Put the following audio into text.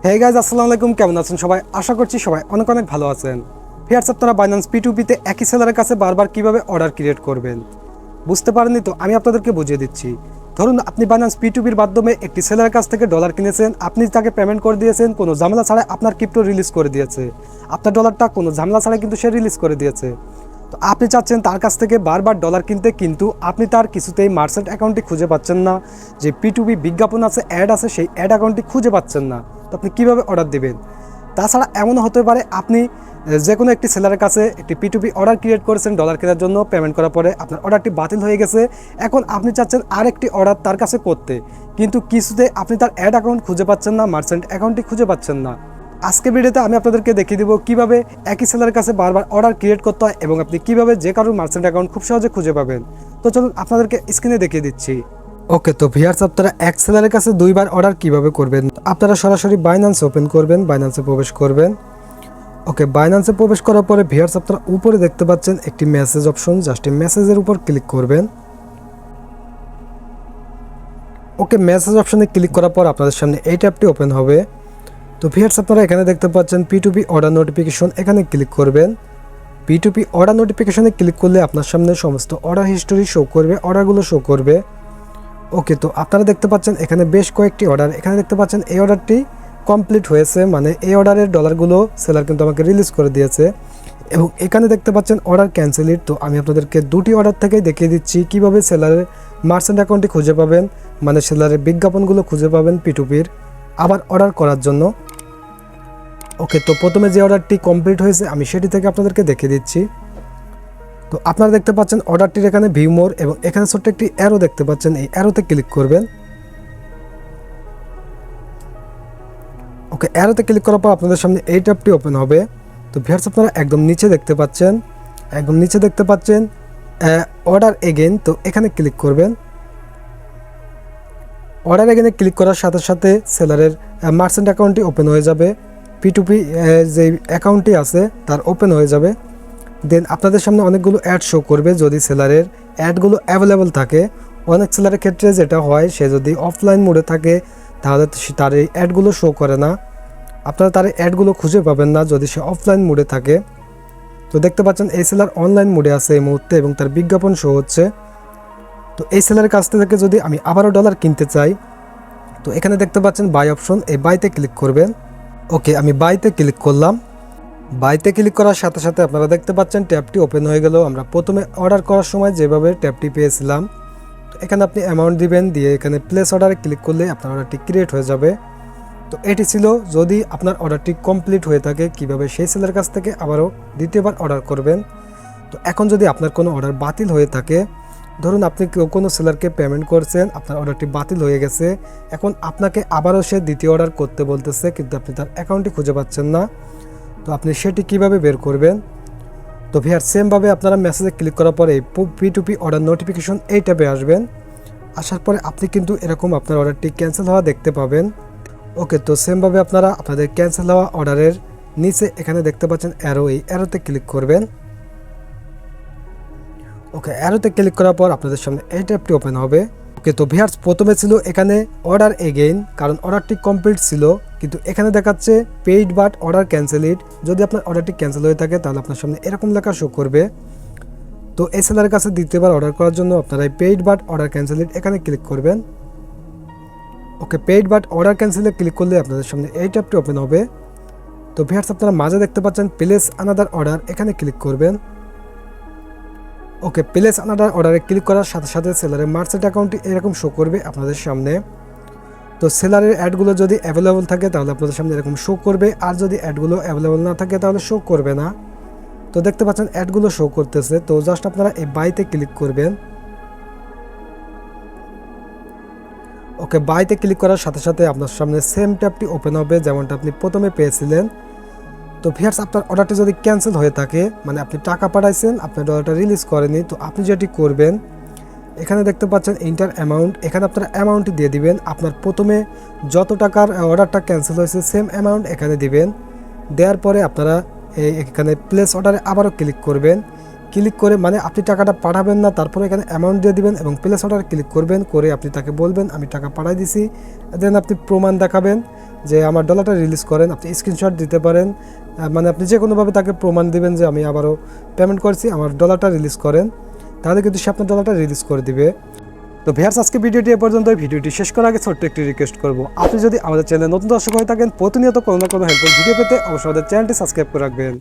Hey guys, আসসালামু আলাইকুম। কেমন আছেন সবাই? আশা করছি সবাই অনেক অনেক ভালো আছেন। ভিউয়ার্স, আপনারা বাইন্যান্স P2P-তে একই সেলারের কাছে বারবার কিভাবে অর্ডার ক্রিয়েট করবেন বুঝতে পারেননি তো আমি আপনাদেরকে বুঝিয়ে দিচ্ছি। ধরুন আপনি বাইন্যান্স P2P-র মাধ্যমে একটি সেলারের কাছ থেকে ডলার কিনেছেন, আপনি তাকে পেমেন্ট করে দিয়েছেন, কোনো ঝামেলা ছাড়াই আপনার ক্রিপ্টো রিলিজ করে দিয়েছে। আপনার ডলারটা কোনো ঝামেলা ছাড়াই কিন্তু সে রিলিজ করে দিয়েছে। তো আপনি চাচ্ছেন তার কাছ থেকে বারবার ডলার কিনতে, কিন্তু আপনি তার কিছুতেই মার্চেন্ট অ্যাকাউন্টটি খুঁজে পাচ্ছেন না। যে P2P বিজ্ঞাপন আছে, অ্যাড আছে, সেই অ্যাড অ্যাকাউন্টটি খুঁজে পাচ্ছেন না। তো আপনি কীভাবে অর্ডার দেবেন? তাছাড়া এমনও হতে পারে আপনি যে কোনো একটি সেলারের কাছে একটি P2P অর্ডার ক্রিয়েট করেছেন ডলার কেনার জন্য, পেমেন্ট করার পরে আপনার অর্ডারটি বাতিল হয়ে গেছে। এখন আপনি চাচ্ছেন আরেকটি অর্ডার তার কাছে করতে, কিন্তু কিছুতে আপনি তার অ্যাড অ্যাকাউন্ট খুঁজে পাচ্ছেন না, মার্চেন্ট অ্যাকাউন্টটি খুঁজে পাচ্ছেন না। আজকে ভিডিওতে আমি আপনাদেরকে দেখিয়ে দিব কীভাবে একই সেলারের কাছে বারবার অর্ডার ক্রিয়েট করতে হয় এবং আপনি কীভাবে যে কারোর মার্চেন্ট অ্যাকাউন্ট খুব সহজে খুঁজে পাবেন। তো চলুন আপনাদেরকে স্ক্রিনে দেখিয়ে দিচ্ছি। ওকে, তো ভিউয়ার্স, আপনারা এক সেলারের কাছে দুইবার অর্ডার কিভাবে করবেন? আপনারা সরাসরি বাইন্যান্স ওপেন করবেন, বাইন্যান্সে প্রবেশ করবেন। ওকে, বাইন্যান্সে প্রবেশ করার পরে ভিউয়ার্স আপনারা উপরে দেখতে পাচ্ছেন একটি মেসেজ অপশন, জাস্ট এই মেসেজের উপর ক্লিক করবেন। ওকে, মেসেজ অপশনে ক্লিক করার পর আপনাদের সামনে এই ট্যাবটি ওপেন হবে। তো ভিউয়ার্স আপনারা এখানে দেখতে পাচ্ছেন P2P অর্ডার নোটিফিকেশন, এখানে ক্লিক করবেন। P2P অর্ডার নোটিফিকেশনে ক্লিক করলে আপনার সামনে সমস্ত অর্ডার হিস্টোরি শো করবে, অর্ডারগুলো শো করবে। ওকে, তো আপনারা দেখতে পাচ্ছেন এখানে বেশ কয়েকটি অর্ডার, এখানে দেখতে পাচ্ছেন এই অর্ডারটি কমপ্লিট হয়েছে, মানে এই অর্ডারের ডলারগুলো সেলার কিন্তু আমাকে রিলিজ করে দিয়েছে। এবং এখানে দেখতে পাচ্ছেন অর্ডার ক্যান্সেলিড। তো আমি আপনাদেরকে দুটি অর্ডার থেকেই দেখিয়ে দিচ্ছি কীভাবে সেলারের মার্চেন্ট অ্যাকাউন্টটি খুঁজে পাবেন, মানে সেলারের বিজ্ঞাপনগুলো খুঁজে পাবেন P2P-র আবার অর্ডার করার জন্য। ওকে, তো প্রথমে যে অর্ডারটি কমপ্লিট হয়েছে আমি সেটি থেকে আপনাদেরকে দেখিয়ে দিচ্ছি। তো আপনারা দেখতে পাচ্ছেন অর্ডারটির এখানে ভিউ মোর এবং এখানে ছোট্ট একটি অ্যারো দেখতে পাচ্ছেন, এই অ্যারোতে ক্লিক করবেন। ওকে, অ্যারোতে ক্লিক করার পর আপনাদের সামনে এই ট্যাবটি ওপেন হবে। তো ভিউয়ার্স আপনারা একদম নিচে দেখতে পাচ্ছেন অর্ডার এগেইন। তো এখানে ক্লিক করবেন। অর্ডার এগেইনে ক্লিক করার সাথে সাথে সেলারের মার্চেন্ট অ্যাকাউন্টটি ওপেন হয়ে যাবে, P2P যে অ্যাকাউন্টটি আছে তার ওপেন হয়ে যাবে। দেন আপনাদের সামনে অনেকগুলো অ্যাড শো করবে, যদি সেলারের অ্যাডগুলো অ্যাভেলেবল থাকে। অনেক সেলারের ক্ষেত্রে যেটা হয়, সে যদি অফলাইন মোডে থাকে তাহলে তার এই অ্যাডগুলো শো করে না, আপনারা তার অ্যাডগুলো খুঁজে পাবেন না যদি সে অফলাইন মোডে থাকে। তো দেখতে পাচ্ছেন এই সেলার অনলাইন মোডে আছে এই মুহূর্তে এবং তার বিজ্ঞাপন শো হচ্ছে। তো এই সেলারের কাছ থেকে যদি আমি আবারও ডলার কিনতে চাই, তো এখানে দেখতে পাচ্ছেন বাই অপশন, এই বাইতে ক্লিক করবেন। ওকে, আমি বাইতে ক্লিক করলাম। বাইতে ক্লিক করার সাথে সাথে আপনারা দেখতে পাচ্ছেন ট্যাবটি ওপেন হয়ে গেল। আমরা প্রথমে অর্ডার করার সময় যেভাবে ট্যাবটি পেয়েছিলাম, তো এখানে আপনি অ্যামাউন্ট দিবেন, দিয়ে এখানে প্লেস অর্ডারে ক্লিক করলে আপনার অর্ডারটি ক্রিয়েট হয়ে যাবে। তো এটি ছিল যদি আপনার অর্ডারটি কমপ্লিট হয়ে থাকে কিভাবে সেই সেলের কাছ থেকে আবারও দ্বিতীয়বার অর্ডার করবেন। তো এখন যদি আপনার কোনো অর্ডার বাতিল হয়ে থাকে, ধরুন আপনি কোনো সেলারকে পেমেন্ট করছেন, আপনার অর্ডারটি বাতিল হয়ে গেছে, এখন আপনাকে আবারও সে দ্বিতীয় অর্ডার করতে বলতেছে, কিন্তু আপনি তার অ্যাকাউন্টটি খুঁজে পাচ্ছেন না। তো আপনি সেটি কিভাবে বের করবেন? তো ভিউয়ার সেমভাবে আপনারা মেসেজে ক্লিক করার পরে P2P অর্ডার নোটিফিকেশন এই ট্যাবে আসবেন। আসার পরে আপনি কিন্তু এরকম আপনার অর্ডারটি ক্যান্সেল হওয়া দেখতে পাবেন। ওকে, তো সেমভাবে আপনারা আপনাদের ক্যান্সেল হওয়া অর্ডারের নিচে এখানে দেখতে পাচ্ছেন অ্যারো, এই অ্যারোতে ক্লিক করবেন। ওকে, অ্যারোতে ক্লিক করার পর আপনাদের সামনে এই ট্যাবটি ওপেন হবে। ওকে, তো ভিউয়ার্স প্রথমে ছিল এখানে অর্ডার এগেইন, কারণ অর্ডারটি কমপ্লিট ছিল, কিন্তু এখানে দেখাচ্ছে পেইড বাট অর্ডার ক্যান্সেলিড। যদি আপনার অর্ডারটি ক্যান্সেল হয়ে থাকে তাহলে আপনার সামনে এরকম লেখা শো করবে। তো এই সেলারের কাছে দ্বিতীয়বার অর্ডার করার জন্য আপনারা এই পেইড বাট অর্ডার ক্যান্সেলিড এখানে ক্লিক করবেন। ওকে, পেইড বাট অর্ডার ক্যান্সেলে ক্লিক করলে আপনাদের সামনে এই ট্যাবটি ওপেন হবে। তো ভিউয়ার্স আপনারা মাঝে দেখতে পাচ্ছেন প্লেস আনাদার অর্ডার, এখানে ক্লিক করবেন। ওকে, প্লেস আনাদার অর্ডারে ক্লিক করার সাথে সাথে সেলারের মার্চেন্ট অ্যাকাউন্টটি এরকম শো করবে আপনাদের সামনে। তো সেলারের অ্যাডগুলো যদি অ্যাভেলেবল থাকে তাহলে আপনাদের সামনে এরকম শো করবে, আর যদি অ্যাডগুলো অ্যাভেলেবল না থাকে তাহলে শো করবে না। তো দেখতে পাচ্ছেন অ্যাডগুলো শো করতেছে। তো জাস্ট আপনারা এই বাইতে ক্লিক করবেন। ওকে, বাইতে ক্লিক করার সাথে সাথে আপনার সামনে সেম ট্যাবটি ওপেন হবে যেমনটা আপনি প্রথমে পেয়েছিলেন। তো ভিউয়ার্স আপনার অর্ডারটি যদি ক্যান্সেল হয়ে থাকে, মানে আপনি টাকা পাঠাইছেন আপনার ডলারটা রিলিজ করেনি, তো আপনি যেটি করবেন এখানে দেখতে পাচ্ছেন ইন্টার অ্যামাউন্ট, এখানে আপনারা অ্যামাউন্টটি দিয়ে দিবেন। আপনার প্রথমে যত টাকার অর্ডারটা ক্যান্সেল হয়েছে সেম অ্যামাউন্ট এখানে দিবেন। দেওয়ার পরে আপনারা এখানে প্লেস অর্ডারে আবারও ক্লিক করবেন। ক্লিক করে মানে আপনি টাকাটা পাঠাবেন না, তারপরে এখানে অ্যামাউন্ট দিয়ে দিবেন এবং প্লেস অর্ডারে ক্লিক করবেন, করে আপনি তাকে বলবেন আমি টাকা পাঠাই দিছি। দেন আপনি প্রমাণ দেখাবেন যে আমার ডলারটা রিলিজ করেন, আপনি স্ক্রিনশট দিতে পারেন, মানে আপনি যে কোনোভাবে তাকে প্রমাণ দিবেন যে আমি আবারও পেমেন্ট করছি, আমার ডলারটা রিলিজ করেন, তাহলে কিন্তু সে আপনার ডলারটা রিলিজ করে দিবে। তো ভিউয়ার্স, আজকে ভিডিওটি এ পর্যন্ত। ভিডিওটি শেষ করার আগে ছোট্ট একটি রিকোয়েস্ট করব, আপনি যদি আমাদের চ্যানেলে নতুন দর্শক হয়ে থাকেন, প্রতিনিয়ত কোনো না কোনো হেল্পফুল ভিডিও পেতে অবশ্যই আমাদের চ্যানেলটি সাবস্ক্রাইব করে রাখবেন।